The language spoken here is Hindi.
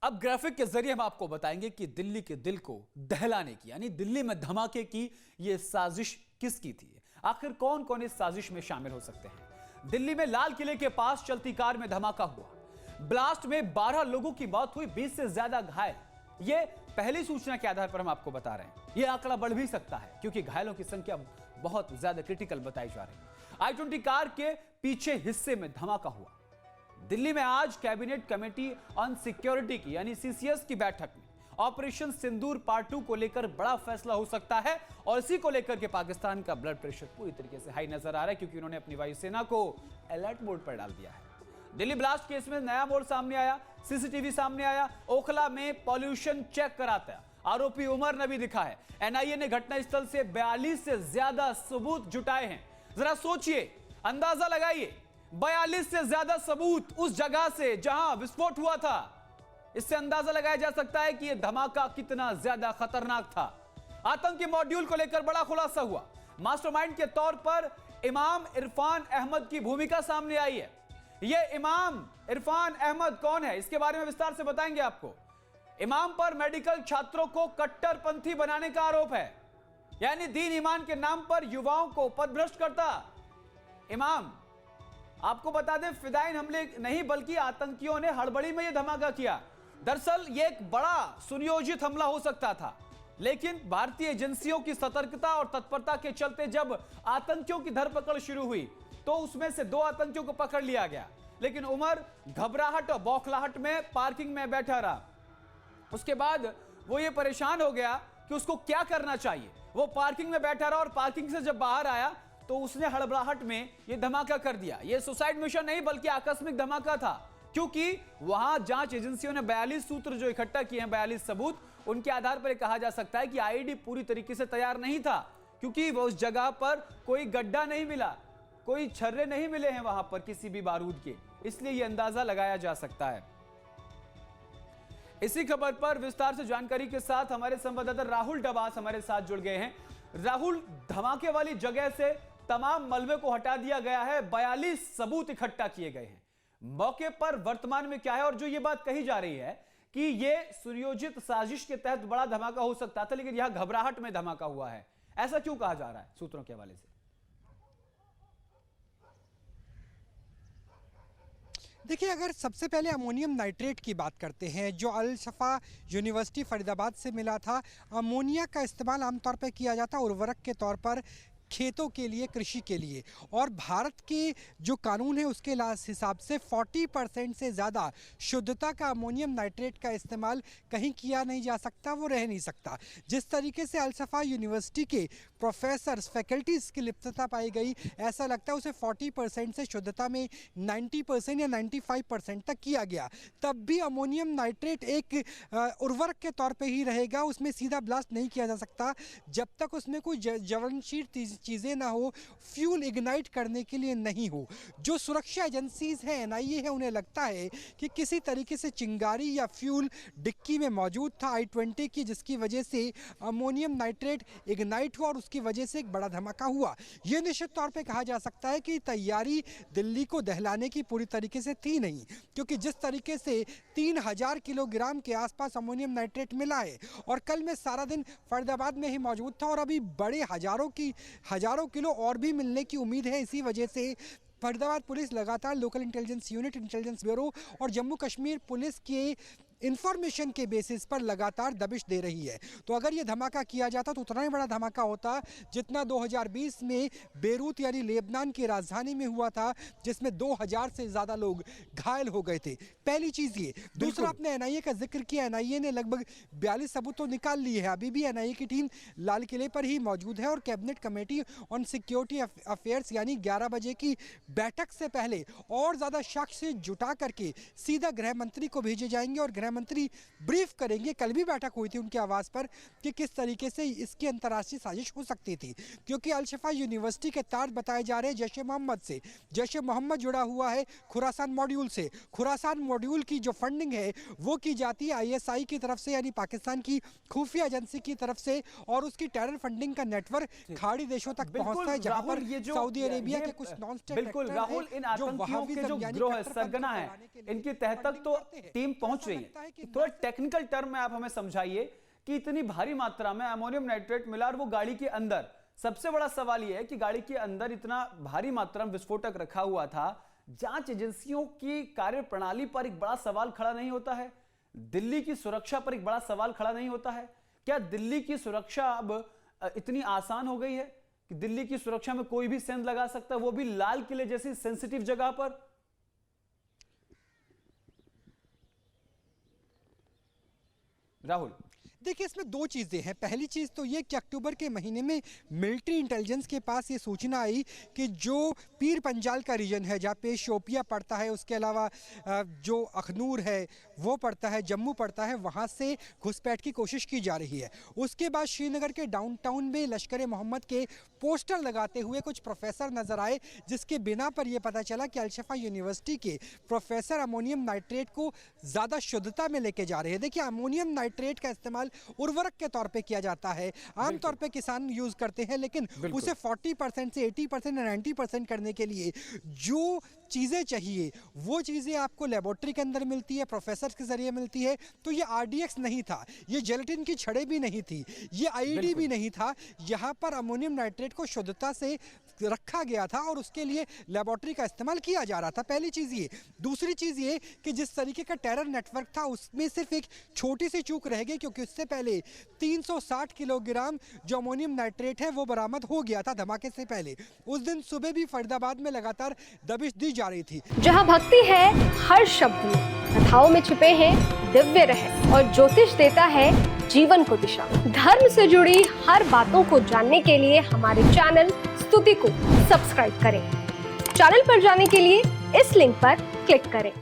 अब ग्राफिक के जरिए हम आपको बताएंगे कि दिल्ली के दिल को दहलाने की यानी दिल्ली में धमाके की यह साजिश किसकी थी। आखिर कौन कौन इस साजिश में शामिल हो सकते हैं। दिल्ली में लाल किले के पास चलती कार में धमाका हुआ। ब्लास्ट में 12 लोगों की मौत हुई, 20 से ज्यादा घायल। यह पहली सूचना के आधार पर हम आपको बता रहे हैं। यह आंकड़ा बढ़ भी सकता है क्योंकि घायलों की संख्या बहुत ज्यादा क्रिटिकल बताई जा रही है। i-20 कार के पीछे हिस्से में धमाका हुआ। दिल्ली में आज कैबिनेट कमेटी ऑन सिक्योरिटी की यानी सीसीएस की बैठक में ऑपरेशन सिंदूर पार्ट 2 को लेकर बड़ा फैसला हो सकता है और इसी को लेकर के पाकिस्तान का ब्लड प्रेशर पूरी तरीके से हाई नजर आ रहा है क्योंकि उन्होंने अपनी वायुसेना को अलर्ट मोड पर डाल दिया है। दिल्ली ब्लास्ट केस में नया मोड़ सामने आया, सीसीटीवी सामने आया। ओखला में पॉल्यूशन चेक कराता आरोपी उमर नबी दिखा है। एनआईए ने घटनास्थल से 42 से ज्यादा सबूत जुटाए हैं। जरा सोचिए, अंदाजा लगाइए, 42 से ज्यादा सबूत उस जगह से जहां विस्फोट हुआ था। इससे अंदाजा लगाया जा सकता है कि यह धमाका कितना ज्यादा खतरनाक था। आतंकी मॉड्यूल को लेकर बड़ा खुलासा हुआ। मास्टरमाइंड के तौर पर इमाम इरफान अहमद की भूमिका सामने आई है। यह इमाम इरफान अहमद कौन है, इसके बारे में विस्तार से बताएंगे आपको। इमाम पर मेडिकल छात्रों को कट्टरपंथी बनाने का आरोप है, यानी दीन ईमान के नाम पर युवाओं को पथभ्रष्ट करता इमाम। आपको बता दें, फिदाइन हमले नहीं बल्कि आतंकियों ने हड़बड़ी में यह धमाका किया। दरअसल यह एक बड़ा सुनियोजित हमला हो सकता था, लेकिन भारतीय एजेंसियों की सतर्कता और तत्परता के चलते जब आतंकियों की धरपकड़ शुरू हुई तो उसमें से 2 आतंकियों को पकड़ लिया गया। लेकिन उमर घबराहट और बौखलाहट में पार्किंग में बैठा रहा। उसके बाद वो ये परेशान हो गया कि उसको क्या करना चाहिए। वो पार्किंग में बैठा रहा और पार्किंग से जब बाहर आया तो उसने हड़बड़ाहट में यह धमाका कर दिया। यह सुसाइड मिशन नहीं बल्कि आकस्मिक धमाका था, क्योंकि वहां जांच एजेंसियों ने 42 सूत्र जो इकट्ठा किए हैं, 42 सबूत, उनके आधार पर कहा जा सकता है कि आईईडी पूरी तरीके से तैयार नहीं था, क्योंकि वो उस जगह पर कोई गड्ढा नहीं मिला, कोई छर्रे नहीं मिले हैं वहां पर किसी भी बारूद के, इसलिए यह अंदाजा लगाया जा सकता है। इसी खबर पर विस्तार से जानकारी के साथ हमारे संवाददाता राहुल डबास हमारे साथ जुड़ गए हैं। राहुल, धमाके वाली जगह से तमाम मलबे को हटा दिया गया है, 42 सबूत इकट्ठा किए गए हैं। मौके पर वर्तमान में क्या है, और जो ये बात कही जा रही है कि यह सुनियोजित साजिश के तहत बड़ा धमाका हो सकता था, लेकिन यहां घबराहट में धमाका हुआ है, ऐसा क्यों कहा जा रहा है सूत्रों के हवाले से? देखिए, अगर सबसे पहले अमोनियम नाइट्रेट की बात करते हैं जो अल शफा यूनिवर्सिटी फरीदाबाद से मिला था। अमोनिया का इस्तेमाल आमतौर पर किया जाता है उर्वरक के तौर पर खेतों के लिए, कृषि के लिए, और भारत के जो कानून है उसके हिसाब से 40% से ज़्यादा शुद्धता का अमोनियम नाइट्रेट का इस्तेमाल कहीं किया नहीं जा सकता, वो रह नहीं सकता। जिस तरीके से अलसफा यूनिवर्सिटी के प्रोफेसर्स, फैकल्टीज़ की लिप्तता पाई गई, ऐसा लगता है उसे 40% से शुद्धता में 90% या 95% तक किया गया। तब भी अमोनियम नाइट्रेट एक उर्वरक के तौर पर ही रहेगा, उसमें सीधा ब्लास्ट नहीं किया जा सकता जब तक उसमें कोई ज्वलनशील चीज़ें ना हो, फ्यूल इग्नाइट करने के लिए नहीं हो। जो सुरक्षा एजेंसीज हैं, एनआईए है, उन्हें लगता है कि किसी तरीके से चिंगारी या फ्यूल डिक्की में मौजूद था i-20 की, जिसकी वजह से अमोनियम नाइट्रेट इग्नाइट हुआ और उसकी वजह से एक बड़ा धमाका हुआ। यह निश्चित तौर पे कहा जा सकता है कि तैयारी दिल्ली को दहलाने की पूरी तरीके से थी नहीं, क्योंकि जिस तरीके से 3000 किलोग्राम के आसपास अमोनियम नाइट्रेट मिला है और कल मैं सारा दिन फरीदाबाद में ही मौजूद था और अभी बड़े हजारों किलो और भी मिलने की उम्मीद है। इसी वजह से फरीदाबाद पुलिस लगातार local intelligence unit, intelligence bureau और जम्मू कश्मीर पुलिस के इंफॉर्मेशन के बेसिस पर लगातार दबिश दे रही है। तो अगर ये धमाका किया जाता तो उतना ही बड़ा धमाका होता जितना 2020 में बेरूत यानी लेबनान की राजधानी में हुआ था, जिसमें 2000 से ज़्यादा लोग घायल हो गए थे। पहली चीज़ ये। दूसरा, आपने एनआईए का जिक्र किया। एनआईए ने लगभग 42 सबूत तो निकाल लिए हैं। अभी भी एनआईए की टीम लाल किले पर ही मौजूद है और cabinet committee on security affairs यानी 11 बजे की बैठक से पहले और ज़्यादा साक्ष्य जुटा करके सीधा गृह मंत्री को भेजे जाएंगे और गृह मंत्री ब्रीफ करेंगे। कल भी बैठक हुई थी उनके आवास पर कि किस तरीके से इसकी अंतर्राष्ट्रीय साजिश हो सकती थी, क्योंकि अल शफा यूनिवर्सिटी के तार बताए जा रहे हैं जैश ए मोहम्मद से। जैश ए मोहम्मद जुड़ा हुआ है खुरासान मॉड्यूल से। खुरासान मॉड्यूल की जो फंडिंग है वो की जाती है आईएसआई की तरफ से, यानी पाकिस्तान की खुफिया एजेंसी की तरफ से, और उसकी टेरर फंडिंग का नेटवर्क खाड़ी देशों तक पहुंचता है, जहां पर सऊदी अरेबिया के कुछ नॉन स्टेट बिल्कुल राहुल, इन आतंकियों के जो गिरोह सरगना है, इनके तहत तक तो टीम पहुंच रही है, लगता है कि थोड़ा टेक्निकल टर्म में आप हमें समझाइए कि इतनी भारी मात्रा में अमोनियम नाइट्रेट मिला और वो गाड़ी के अंदर। सबसे बड़ा सवाल यह है कि गाड़ी के अंदर इतना भारी मात्रा में विस्फोटक रखा हुआ था, जांच एजेंसियों की कार्यप्रणाली पर एक बड़ा सवाल खड़ा नहीं होता है? दिल्ली की सुरक्षा पर एक बड़ा सवाल खड़ा नहीं होता है? क्या दिल्ली की सुरक्षा अब इतनी आसान हो गई है कि दिल्ली की सुरक्षा में कोई भी सेंध लगा सकता है, वो भी लाल किले जैसी सेंसिटिव जगह पर? राहुल, देखिए, इसमें दो चीज़ें हैं। पहली चीज़ तो ये कि अक्टूबर के महीने में मिलिट्री इंटेलिजेंस के पास ये सूचना आई कि जो पीर पंजाल का रीजन है, जहाँ पे शोपिया पड़ता है, उसके अलावा जो अखनूर है वो पड़ता है, जम्मू पड़ता है, वहाँ से घुसपैठ की कोशिश की जा रही है। उसके बाद श्रीनगर के डाउनटाउन में लश्कर मोहम्मद के पोस्टर लगाते हुए कुछ प्रोफेसर नजर आए, जिसके बिना पर यह पता चला कि अल-शफा यूनिवर्सिटी के प्रोफेसर अमोनियम नाइट्रेट को ज़्यादा शुद्धता में लेके जा रहे हैं। देखिए, अमोनियम नाइट्रेट का इस्तेमाल उर्वरक के तौर पे किया जाता है, आमतौर पे किसान यूज करते हैं, लेकिन उसे 40% से 80% या 90% करने के लिए जो चीज़ें चाहिए वो चीज़ें आपको लेबोरेटरी के अंदर मिलती है, प्रोफेसर के जरिए मिलती है। तो ये RDX नहीं था, ये जेलेटिन की छड़ें भी नहीं थी, ये IED भी नहीं था। यहाँ पर अमोनियम नाइट्रेट को शुद्धता से रखा गया था और उसके लिए लेबोरेटरी का इस्तेमाल किया जा रहा था। पहली चीज़ ये। दूसरी चीज़ ये कि जिस तरीके का टेरर नेटवर्क था उसमें सिर्फ एक छोटी सी चूक रह गई, क्योंकि उससे पहले 360 किलोग्राम जो अमोनियम नाइट्रेट है वो बरामद हो गया था धमाके से पहले। उस दिन सुबह भी फरीदाबाद में लगातार दबिश दी जा रही थी। जहां भक्ति है हर शब्द में, कथाओं में छिपे हैं दिव्य रहस्य और ज्योतिष देता है जीवन को दिशा। धर्म से जुड़ी हर बातों को जानने के लिए हमारे चैनल स्तुति को सब्सक्राइब करें। चैनल पर जाने के लिए इस लिंक पर क्लिक करें।